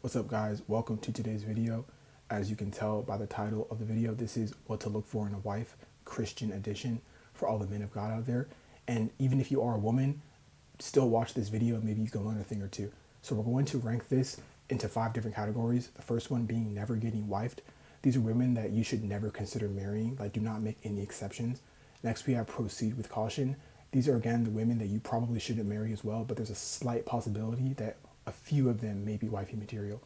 What's up, guys? Welcome to today's video. As you can tell by the title of the video, this is what to look for in a wife, Christian edition, for all the men of God out there. And even if you are a woman, still watch this video. Maybe you can learn a thing or two. So we're going to rank this into 5 different categories. The first one being never getting wifed. These are women that you should never consider marrying. Like, do not make any exceptions. Next, we have proceed with caution. These are, again, the women that you probably shouldn't marry as well, but there's a slight possibility that a few of them may be wifey material.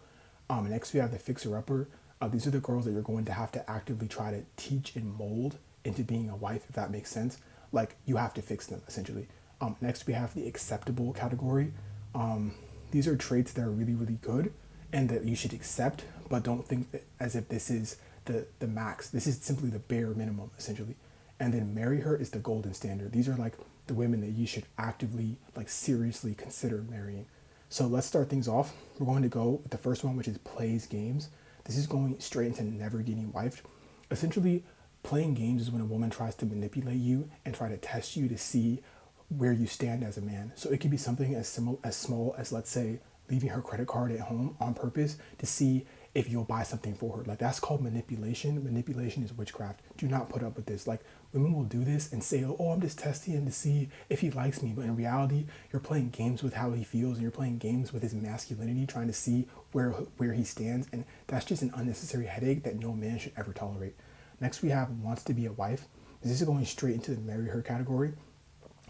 Next, we have the fixer-upper. These are the girls that you're going to have to actively try to teach and mold into being a wife, if that makes sense. Like, you have to fix them, essentially. Next, we have the acceptable category. These are traits that are really, really good and that you should accept, but don't think that as if this is the max. This is simply the bare minimum, essentially. And then marry her is the golden standard. These are like the women that you should actively, like, seriously consider marrying. So let's start things off. We're going to go with the first one, which is plays games. This is going straight into never getting wifed. Essentially, playing games is when a woman tries to manipulate you and try to test you to see where you stand as a man. So it could be something as small as, let's say, leaving her credit card at home on purpose to see if you'll buy something for her. Like, that's called manipulation. Manipulation is witchcraft. Do not put up with this. Like, women will do this and say, oh, I'm just testing him to see if he likes me. But in reality, you're playing games with how he feels, and you're playing games with his masculinity, trying to see where he stands. And that's just an unnecessary headache that no man should ever tolerate. Next, we have wants to be a wife. This is going straight into the marry her category.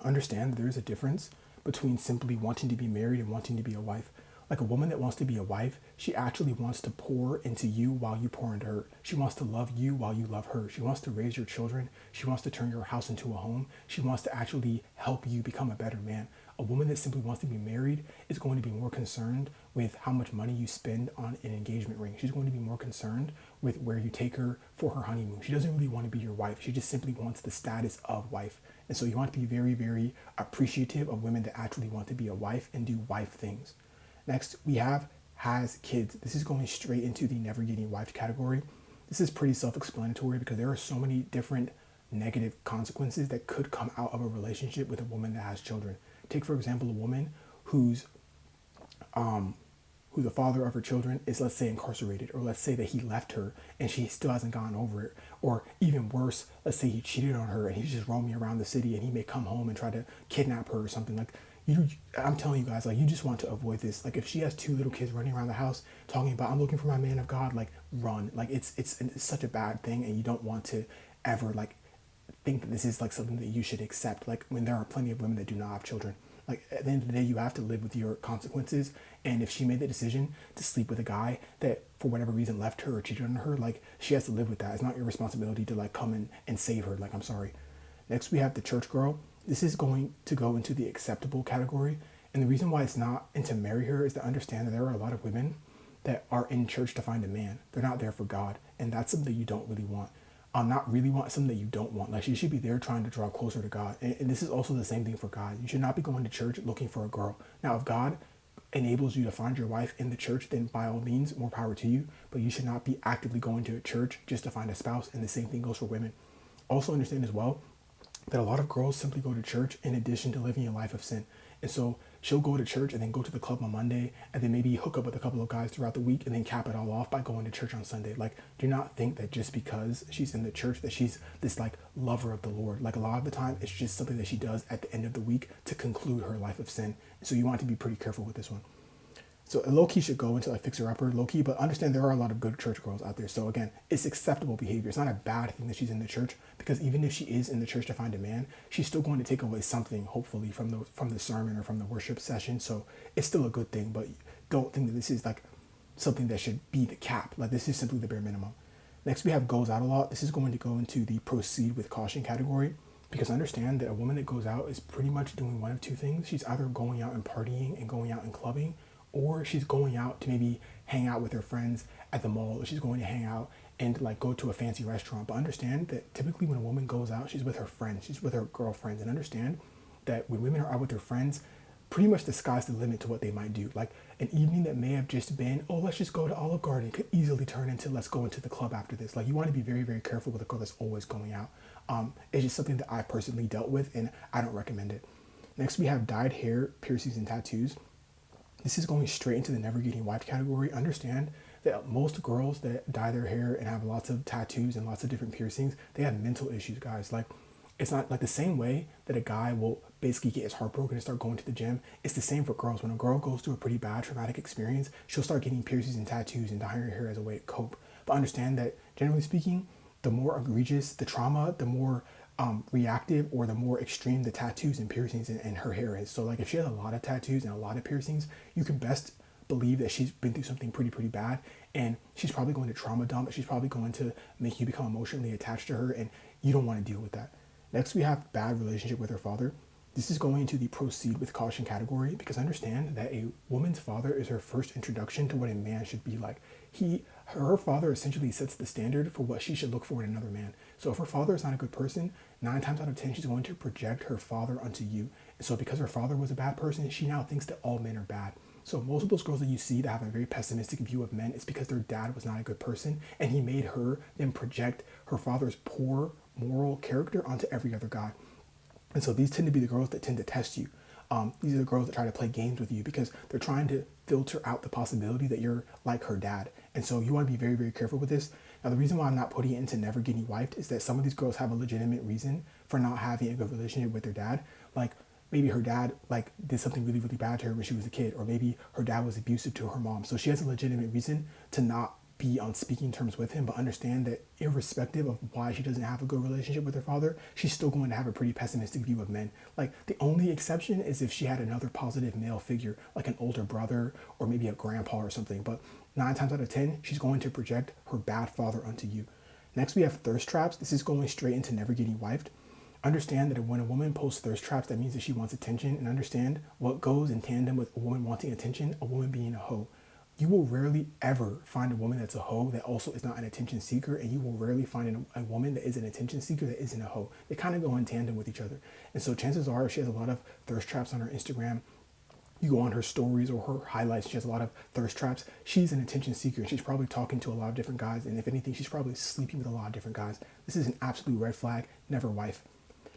Understand that there is a difference between simply wanting to be married and wanting to be a wife. Like, a woman that wants to be a wife, she actually wants to pour into you while you pour into her. She wants to love you while you love her. She wants to raise your children. She wants to turn your house into a home. She wants to actually help you become a better man. A woman that simply wants to be married is going to be more concerned with how much money you spend on an engagement ring. She's going to be more concerned with where you take her for her honeymoon. She doesn't really want to be your wife. She just simply wants the status of wife. And so you want to be very, very appreciative of women that actually want to be a wife and do wife things. Next, we have has kids. This is going straight into the never getting wife category. This is pretty self-explanatory because there are so many different negative consequences that could come out of a relationship with a woman that has children. Take, for example, a woman who the father of her children is, let's say, incarcerated, or let's say that he left her and she still hasn't gotten over it, or even worse, let's say he cheated on her and he's just roaming around the city and he may come home and try to kidnap her or something. Like, I'm telling you guys, like, you just want to avoid this. Like, if she has 2 little kids running around the house talking about, I'm looking for my man of God, like, run. Like, it's such a bad thing, and you don't want to ever, like, think that this is, like, something that you should accept. Like, when there are plenty of women that do not have children. Like, at the end of the day, you have to live with your consequences. And if she made the decision to sleep with a guy that, for whatever reason, left her or cheated on her, like, she has to live with that. It's not your responsibility to, like, come in and save her. Like, I'm sorry. Next, we have the church girl. This is going to go into the acceptable category. And the reason why it's not into marry her is to understand that there are a lot of women that are in church to find a man. They're not there for God. And that's something you don't really want. Not really want, something that you don't want. Like, she should be there trying to draw closer to God. And this is also the same thing for God. You should not be going to church looking for a girl. Now, if God enables you to find your wife in the church, then by all means, more power to you. But you should not be actively going to a church just to find a spouse. And the same thing goes for women. Also understand as well that a lot of girls simply go to church in addition to living a life of sin. And so she'll go to church and then go to the club on Monday and then maybe hook up with a couple of guys throughout the week and then cap it all off by going to church on Sunday. Like, do not think that just because she's in the church that she's this, like, lover of the Lord. Like, a lot of the time, it's just something that she does at the end of the week to conclude her life of sin. So you want to be pretty careful with this one. So low-key should go into, like, fixer-upper, low-key, but understand there are a lot of good church girls out there. So again, it's acceptable behavior. It's not a bad thing that she's in the church, because even if she is in the church to find a man, she's still going to take away something, hopefully, from the sermon or from the worship session. So it's still a good thing, but don't think that this is, like, something that should be the cap. Like, this is simply the bare minimum. Next, we have goes out a lot. This is going to go into the proceed with caution category, because understand that a woman that goes out is pretty much doing one of 2 things. She's either going out and partying and going out and clubbing, or she's going out to maybe hang out with her friends at the mall, or she's going to hang out and, like, go to a fancy restaurant. But understand that typically when a woman goes out, she's with her friends, she's with her girlfriends. And understand that when women are out with their friends, pretty much the sky's the limit to what they might do. Like, an evening that may have just been, oh, let's just go to Olive Garden, could easily turn into, let's go into the club after this. Like, you want to be very, very careful with a girl that's always going out. It's just something that I've personally dealt with, and I don't recommend it. Next, we have dyed hair, piercings, and tattoos. This is going straight into the never getting wiped category. Understand that most girls that dye their hair and have lots of tattoos and lots of different piercings, they have mental issues, guys. Like, it's not like the same way that a guy will basically get his heart broken and start going to the gym. It's the same for girls. When a girl goes through a pretty bad traumatic experience, she'll start getting piercings and tattoos and dyeing her hair as a way to cope. But understand that, generally speaking, the more egregious the trauma, the more reactive or the more extreme the tattoos and piercings and her hair is. So like if she has a lot of tattoos and a lot of piercings, you can best believe that she's been through something pretty bad, and she's probably going to trauma dump. She's probably going to make you become emotionally attached to her, and you don't want to deal with that. Next, we have bad relationship with her father. This is going into the proceed with caution category, because understand that a woman's father is her first introduction to what a man should be like. Her father essentially sets the standard for what she should look for in another man. So if her father is not a good person, 9 times out of 10, she's going to project her father onto you. And so because her father was a bad person, she now thinks that all men are bad. So most of those girls that you see that have a very pessimistic view of men, it's because their dad was not a good person, and he made her then project her father's poor moral character onto every other guy. And so these tend to be the girls that tend to test you. These are the girls that try to play games with you because they're trying to filter out the possibility that you're like her dad. And so you want to be very careful with this. Now, the reason why I'm not putting it into never getting wiped is that some of these girls have a legitimate reason for not having a good relationship with their dad. Like maybe her dad like did something really bad to her when she was a kid, or maybe her dad was abusive to her mom. So she has a legitimate reason to not be on speaking terms with him, but understand that irrespective of why she doesn't have a good relationship with her father, she's still going to have a pretty pessimistic view of men. Like the only exception is if she had another positive male figure, like an older brother or maybe a grandpa or something. But 9 times out of 10, she's going to project her bad father onto you. Next, we have thirst traps. This is going straight into never getting wiped. Understand that when a woman posts thirst traps, that means that she wants attention, and understand what goes in tandem with a woman wanting attention, a woman being a hoe. You will rarely ever find a woman that's a hoe that also is not an attention seeker, and you will rarely find a woman that is an attention seeker that isn't a hoe. They kind of go in tandem with each other. And so chances are, if she has a lot of thirst traps on her Instagram, you go on her stories or her highlights, she has a lot of thirst traps, she's an attention seeker, and she's probably talking to a lot of different guys, and if anything, she's probably sleeping with a lot of different guys. This is an absolute red flag, never wife.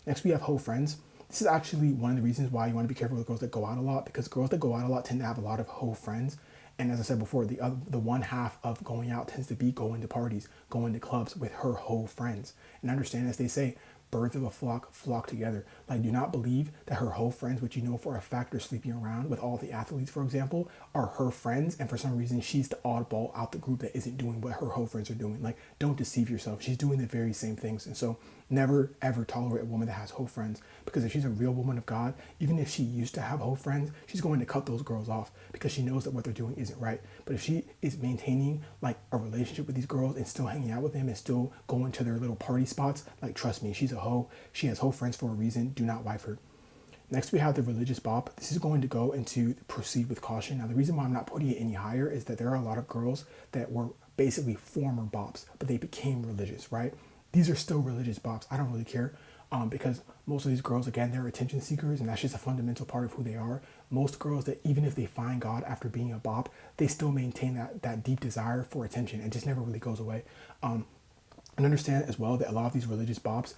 Next, we have hoe friends. This is actually one of the reasons why you want to be careful with girls that go out a lot, because girls that go out a lot tend to have a lot of hoe friends. And as I said before, the one half of going out tends to be going to parties, going to clubs with her hoe friends. And understand, as they say, birds of a flock together. Like, do not believe that her hoe friends, which you know for a fact are sleeping around with all the athletes, for example, are her friends, and for some reason she's the oddball out the group that isn't doing what her hoe friends are doing. Like, don't deceive yourself. She's doing the very same things. And so never ever tolerate a woman that has hoe friends, because if she's a real woman of God, even if she used to have hoe friends, she's going to cut those girls off because she knows that what they're doing isn't right. But if she is maintaining like a relationship with these girls and still hanging out with them and still going to their little party spots, like, trust me, she's a hoe. She has hoe friends for a reason. Do not wife her. Next, we have the religious bop. This is going to go into proceed with caution. Now, the reason why I'm not putting it any higher is that there are a lot of girls that were basically former bops, but they became religious, right? These are still religious bops. I don't really care, because most of these girls, again, they're attention seekers, and that's just a fundamental part of who they are. Most girls that even if they find God after being a bop, they still maintain that deep desire for attention. It just never really goes away. And understand as well that a lot of these religious bops,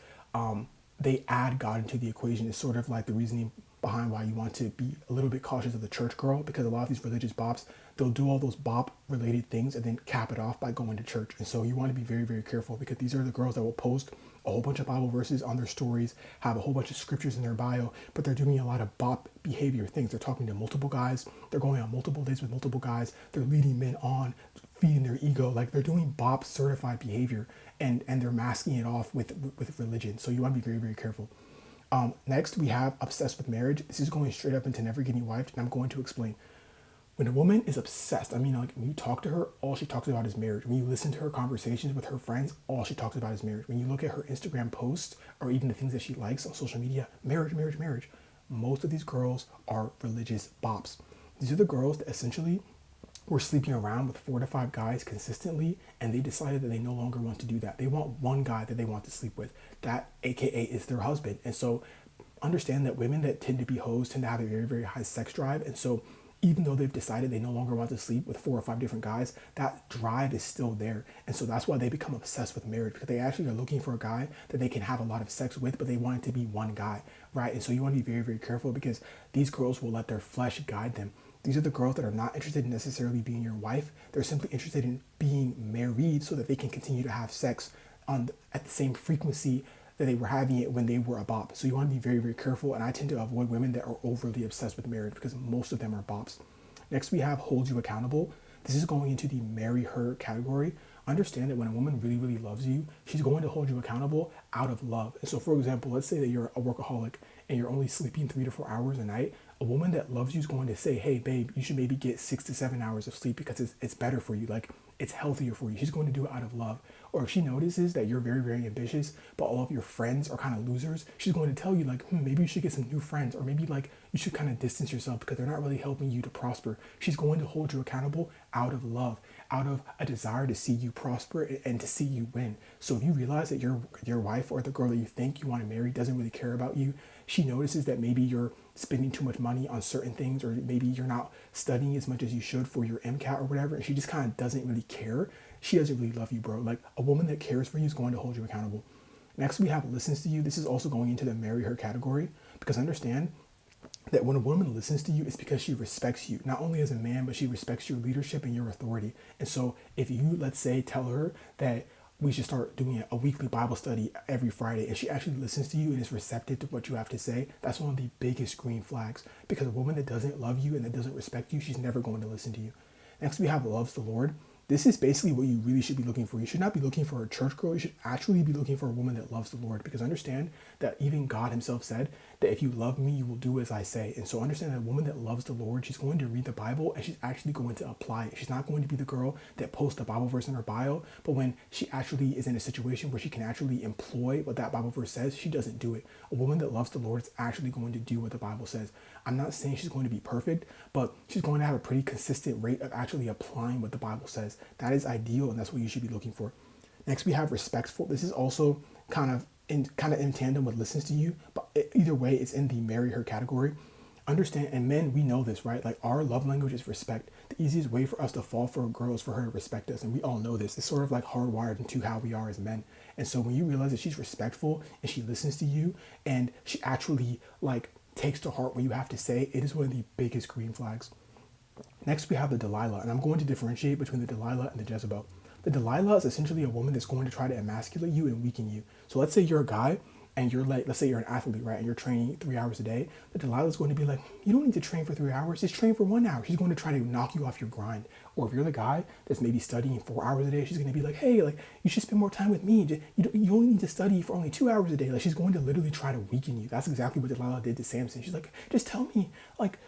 they add God into the equation. It's sort of like the reasoning behind why you want to be a little bit cautious of the church girl, because a lot of these religious bops, they'll do all those bop related things and then cap it off by going to church. And so you want to be very careful, because these are the girls that will post a whole bunch of Bible verses on their stories, have a whole bunch of scriptures in their bio, but they're doing a lot of bop behavior things. They're talking to multiple guys, they're going on multiple dates with multiple guys, they're leading men on, feeding their ego. Like, they're doing bop certified behavior, and they're masking it off with religion. So you want to be very careful. Next, we have obsessed with marriage. This is going straight up into never getting wiped, and I'm going to explain. When a woman is obsessed, I mean, like, when you talk to her, all she talks about is marriage. When you listen to her conversations with her friends, all she talks about is marriage. When you look at her Instagram posts or even the things that she likes on social media, marriage. Most of these girls are religious bops. These are the girls that essentially were sleeping around with 4 to 5 guys consistently, and they decided that they no longer want to do that. They want one guy that they want to sleep with. That, AKA, is their husband. And so understand that women that tend to be hoes tend to have a very high sex drive. And so even though they've decided they no longer want to sleep with 4 or 5 different guys, that drive is still there. And so that's why they become obsessed with marriage, because they actually are looking for a guy that they can have a lot of sex with, but they want it to be one guy, right? And so you want to be very careful, because these girls will let their flesh guide them. These are the girls that are not interested in necessarily being your wife. They're simply interested in being married so that they can continue to have sex at the same frequency that they were having it when they were a bop. So you want to be very, very careful. And I tend to avoid women that are overly obsessed with marriage because most of them are bops. Next, we have hold you accountable. This is going into the marry her category. Understand that when a woman really, really loves you, she's going to hold you accountable out of love. And so, for example, let's say that you're a workaholic and you're only sleeping 3 to 4 hours a night. A woman that loves you is going to say, hey, babe, you should maybe get 6 to 7 hours of sleep because it's better for you. Like, it's healthier for you. She's going to do it out of love. Or if she notices that you're very, very ambitious, but all of your friends are kind of losers, she's going to tell you, like, maybe you should get some new friends, or maybe like you should kind of distance yourself because they're not really helping you to prosper. She's going to hold you accountable out of love, out of a desire to see you prosper and to see you win. So if you realize that your wife or the girl that you think you want to marry doesn't really care about you, she notices that maybe you're spending too much money on certain things, or maybe you're not studying as much as you should for your MCAT or whatever, and she just kind of doesn't really care, she doesn't really love you, bro. Like, a woman that cares for you is going to hold you accountable. Next, we have listens to you. This is also going into the marry her category, because understand that when a woman listens to you, it's because she respects you, not only as a man, but she respects your leadership and your authority. And so if you, let's say, tell her that we should start doing a weekly Bible study every Friday, and she actually listens to you and is receptive to what you have to say, that's one of the biggest green flags. Because a woman that doesn't love you and that doesn't respect you, she's never going to listen to you. Next, we have loves the Lord. This is basically what you really should be looking for. You should not be looking for a church girl. You should actually be looking for a woman that loves the Lord, because understand that even God himself said that if you love me, you will do as I say. And so understand that a woman that loves the Lord, she's going to read the Bible and she's actually going to apply it. She's not going to be the girl that posts a Bible verse in her bio, but when she actually is in a situation where she can actually employ what that Bible verse says, she doesn't do it. A woman that loves the Lord is actually going to do what the Bible says. I'm not saying she's going to be perfect, but she's going to have a pretty consistent rate of actually applying what the Bible says. That is ideal, and that's what you should be looking for. Next, we have respectful. This is also kind of in tandem with listens to you, but either way, it's in the marry her category. Understand, and men, we know this, right? Like, our love language is respect. The easiest way for us to fall for a girl is for her to respect us, and we all know this. It's sort of like hardwired into how we are as men. And so when you realize that she's respectful and she listens to you and she actually like takes to heart what you have to say, it is one of the biggest green flags. Next, we have the Delilah, and I'm going to differentiate between the Delilah and the Jezebel. The Delilah is essentially a woman that's going to try to emasculate you and weaken you. So let's say you're a guy and you're like, let's say you're an athlete, right? And you're training 3 hours a day. The Delilah is going to be like, you don't need to train for 3 hours, just train for 1 hour. She's going to try to knock you off your grind. Or if you're the guy that's maybe studying 4 hours a day, she's going to be like, hey, like, you should spend more time with me. You only need to study for only 2 hours a day. Like, she's going to literally try to weaken you. That's exactly what Delilah did to Samson. She's like, just tell me, like,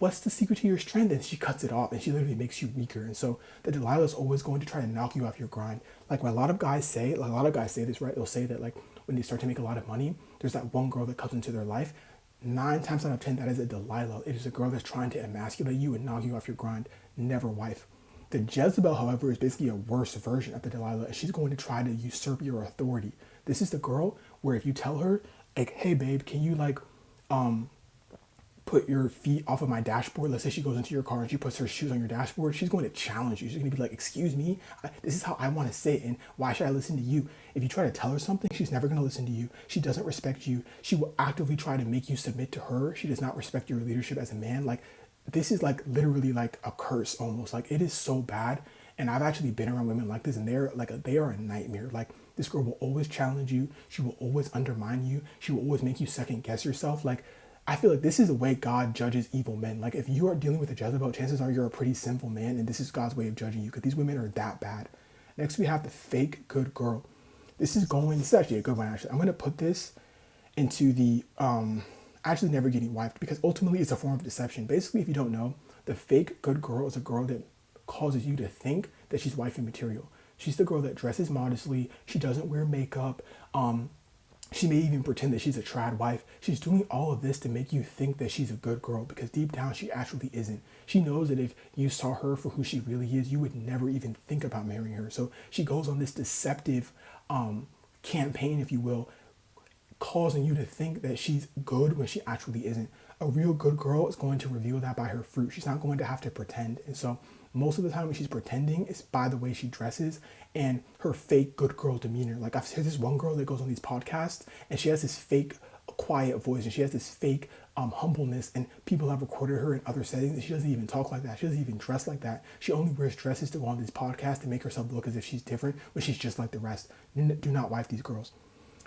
what's the secret to your strength? And she cuts it off and she literally makes you weaker. And so the Delilah is always going to try to knock you off your grind. Like, when a lot of guys say this, right? They'll say that, like, when they start to make a lot of money, there's that one girl that comes into their life. 9 times out of 10, that is a Delilah. It is a girl that's trying to emasculate you and knock you off your grind. Never wife. The Jezebel, however, is basically a worse version of the Delilah, and she's going to try to usurp your authority. This is the girl where if you tell her, like, hey babe, can you like put your feet off of my dashboard? Let's say she goes into your car and she puts her shoes on your dashboard. She's going to challenge you. She's going to be like, excuse me, this is how I want to sit, and why should I listen to you? If you try to tell her something, she's never going to listen to you. She doesn't respect you. She will actively try to make you submit to her. She does not respect your leadership as a man. Like, this is like literally like a curse almost. Like, it is so bad. And I've actually been around women like this, and they are a nightmare. Like, this girl will always challenge you. She will always undermine you. She will always make you second guess yourself. Like, I feel like this is the way God judges evil men. Like, if you are dealing with a Jezebel, chances are you're a pretty sinful man, and this is God's way of judging you, because these women are that bad. Next, we have the fake good girl. This is actually a good one, actually. I'm going to put this into the actually never getting wifed, because ultimately it's a form of deception. Basically, if you don't know, the fake good girl is a girl that causes you to think that she's wifey material. She's the girl that dresses modestly. She doesn't wear makeup. She may even pretend that she's a trad wife. She's doing all of this to make you think that she's a good girl, because deep down she actually isn't. She knows that if you saw her for who she really is, you would never even think about marrying her. So she goes on this deceptive campaign, if you will, causing you to think that she's good when she actually isn't. A real good girl is going to reveal that by her fruit. She's not going to have to pretend. And so most of the time when she's pretending, it's by the way she dresses and her fake good girl demeanor. Like, I've seen this one girl that goes on these podcasts and she has this fake quiet voice, and she has this fake humbleness, and people have recorded her in other settings and she doesn't even talk like that. She doesn't even dress like that. She only wears dresses to go on this podcast to make herself look as if she's different when she's just like the rest. Do not wife these girls.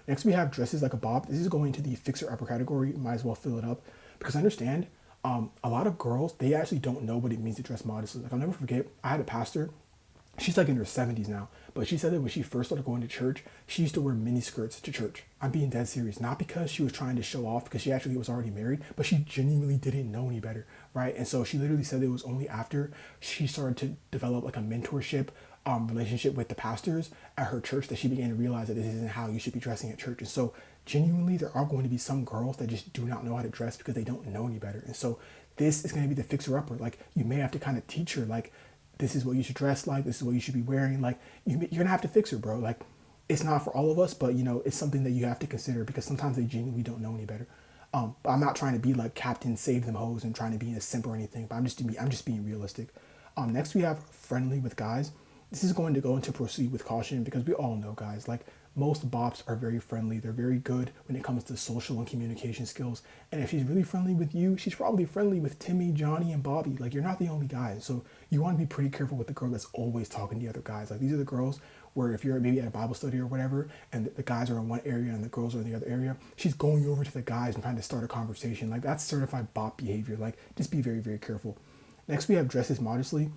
Next, we have dresses like a bob. This is going to the fixer-upper category. Might as well fill it up because understand, a lot of girls, they actually don't know what it means to dress modestly. Like I'll never forget, I had a pastor. She's like in her 70s now, but she said that when she first started going to church, she used to wear mini skirts to church. I'm being dead serious. Not because she was trying to show off, because she actually was already married, but she genuinely didn't know any better, right? And so she literally said it was only after she started to develop like a mentorship relationship with the pastors at her church that she began to realize that this isn't how you should be dressing at church. And so genuinely, there are going to be some girls that just do not know how to dress because they don't know any better. And so this is going to be the fixer-upper. Like you may have to kind of teach her, like, this is what you should dress like. This is what you should be wearing. Like you're gonna have to fix her, bro. Like it's not for all of us, but it's something that you have to consider because sometimes they genuinely don't know any better. But I'm not trying to be like Captain Save Them Hoes and trying to be a simp or anything. But I'm just being realistic. Next we have friendly with guys. This is going to go into proceed with caution because we all know guys like most bops are very friendly. They're very good when it comes to social and communication skills. And if she's really friendly with you, she's probably friendly with Timmy, Johnny, and Bobby. Like you're not the only guy. So you want to be pretty careful with the girl that's always talking to the other guys. Like these are the girls where if you're maybe at a Bible study or whatever, and the guys are in one area and the girls are in the other area, she's going over to the guys and trying to start a conversation. Like that's certified bop behavior. Like just be very, very careful. Next we have dresses modestly.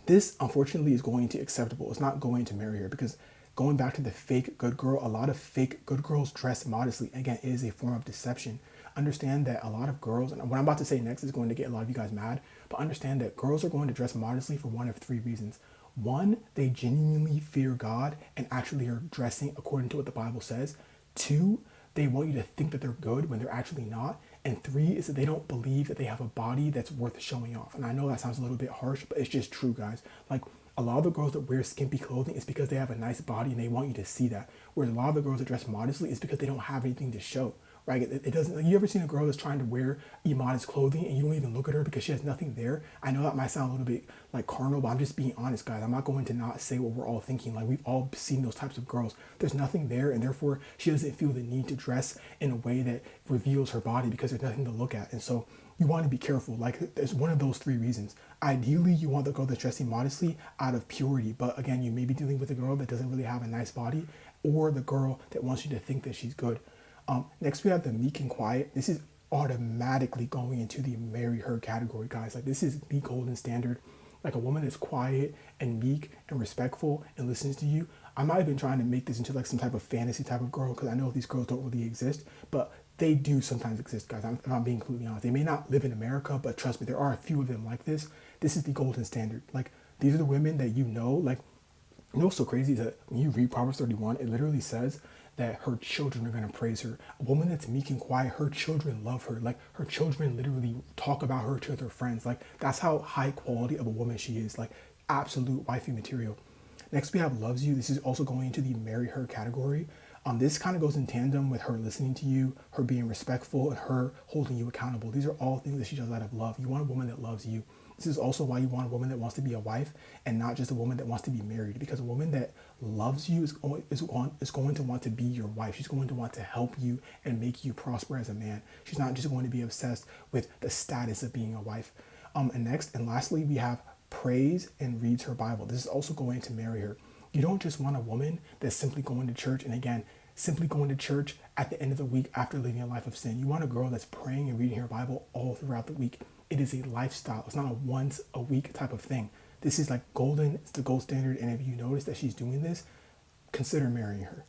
This unfortunately is going to acceptable. It's not going to marry her because going back to the fake good girl, a lot of fake good girls dress modestly. Again, it is a form of deception. Understand that a lot of girls, and what I'm about to say next is going to get a lot of you guys mad, but understand that girls are going to dress modestly for one of three reasons. One, they genuinely fear God and actually are dressing according to what the Bible says. Two, they want you to think that they're good when they're actually not. And three is that they don't believe that they have a body that's worth showing off. And I know that sounds a little bit harsh, but it's just true, guys. Like a lot of the girls that wear skimpy clothing is because they have a nice body and they want you to see that. Whereas a lot of the girls that dress modestly is because they don't have anything to show. Right? It doesn't. Like, you ever seen a girl that's trying to wear immodest clothing and you don't even look at her because she has nothing there? I know that might sound a little bit like carnal, but I'm just being honest, guys. I'm not going to not say what we're all thinking. Like we've all seen those types of girls. There's nothing there, and therefore she doesn't feel the need to dress in a way that reveals her body because there's nothing to look at. And so you want to be careful. Like there's one of those three reasons. Ideally, you want the girl that's dressing modestly out of purity, but again, you may be dealing with a girl that doesn't really have a nice body, or the girl that wants you to think that she's good. Next we have the meek and quiet. This is automatically going into the marry her category, guys. Like this is the golden standard. Like a woman that's quiet and meek and respectful and listens to you. I'm not even trying to make this into like some type of fantasy type of girl because I know these girls don't really exist, but they do sometimes exist, guys. I'm being completely honest. They may not live in America, but trust me, there are a few of them like this. This is the golden standard. Like these are the women that like, what's so crazy is that when you read Proverbs 31, it literally says that her children are going to praise her. A woman that's meek and quiet, her children love her. Like her children literally talk about her to their friends. Like that's how high quality of a woman she is. Like absolute wifey material. Next we have loves you. This is also going into the marry her category. This kind of goes in tandem with her listening to you, her being respectful, and her holding you accountable. These are all things that she does out of love. You want a woman that loves you. This is also why you want a woman that wants to be a wife and not just a woman that wants to be married, because a woman that loves you is going to want to be your wife. She's going to want to help you and make you prosper as a man. She's not just going to be obsessed with the status of being a wife. And next and lastly, we have prays and reads her Bible. This is also going to marry her. You don't just want a woman that's simply going to church and again, simply going to church at the end of the week after living a life of sin. You want a girl that's praying and reading her Bible all throughout the week. It is a lifestyle. It's not a once a week type of thing. This is like golden. It's the gold standard. And if you notice that she's doing this, consider marrying her.